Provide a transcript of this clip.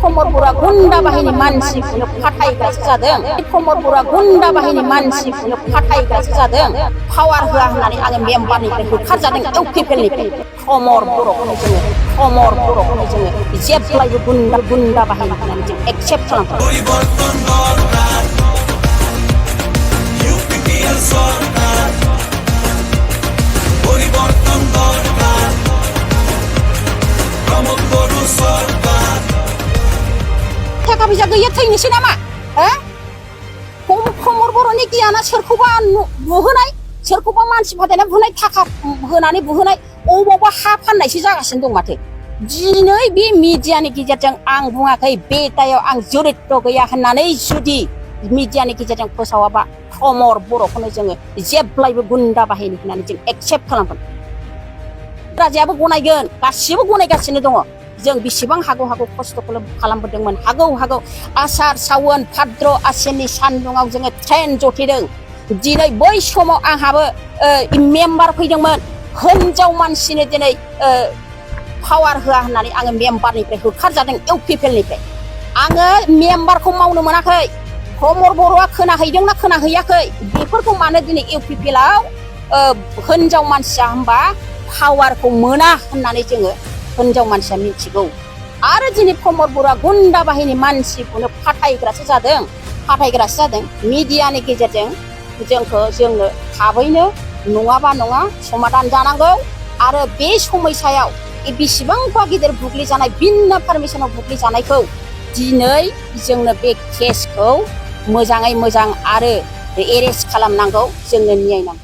भमर बरुवा गुन्दा बाहिनी मानसिखौनो फाथायग्रासो जादों भमर बरुवा गुन्दा बाहिनी मानसिखौनो फाथायग्रासो जादों पावार होआ होननानै आङो मेम्बारनिफ्राय होखारजादों इउपिपिएलनिफ्राय भमर बर'खौनो जोङो जेब्लायबो गुन्दा बाहिनी होननानै जों एक्सेप्ट खालामथारो थाखा फैसा गैया थैनोसै नामा भमर बर'नि गियाना सोरखौबा बुहोनाय सोरखौबा मानसि फाथायनानै बुहोनाय थाखा होनानै बुहोनाय अबावबा हा फाननायसो जागासिनो दं माथो दिनै बे मिडियानि गेजेरजों आं बुङाखै बे दायाव आं जरित्र गैया होननानै जुदि मिडियानि गेजेरजों फोसावाबा भमर बर'खौनो जोङो जेब्लायबो गुन्दा बाहिनी होननानै जों एक्सेप्ट खालामगोन राजायाबो गनायगोन गासिबो गनायगासिनो दङ जों बेसेबां हागौ खस्थ' खालामबोदोंमोन हागौ आसार सावन भाद्र आसिननि सान्दुङाव जोङो ट्रेन जथेदों दिनै बै समाव आंहाबो मेम्बार फैदोंमोन हिनजाव मानसिनो दिनै पावार होआ होननानै आङो मेम्बारनिफ्राय होखारजादों इउपिपिएलनिफ्राय आङो मेम्बारखौ मावनो मोनाखै भमर बरुवा खोनाहैदोंना खोनाहैयाखै बेफोरखौ मानो दिनै इउपिपिएलआव हिनजाव मानसिया होनबा पावारखौ मोना होननानै जोङो हिनजाव मानसिया मिथिगौ आरो दिनै भमर बरुवा गुन्दा बाहिनी मानसिखौनो फाथायग्रासो जादों मिडियानि गेजेरजों जोंनो थाबैनो नङाबा नङा समाधान जानांगौ आरो बे समयसायाव बेसेबांबा गिदिर बुग्लिजानाय बिना पारमिसनाव बुग्लिजानायखौ दिनै जोंनो बे केसखौ मोजाङै मोजां आरो एरेस्ट खालामनांगौ जोंनो न्याय नांगौ।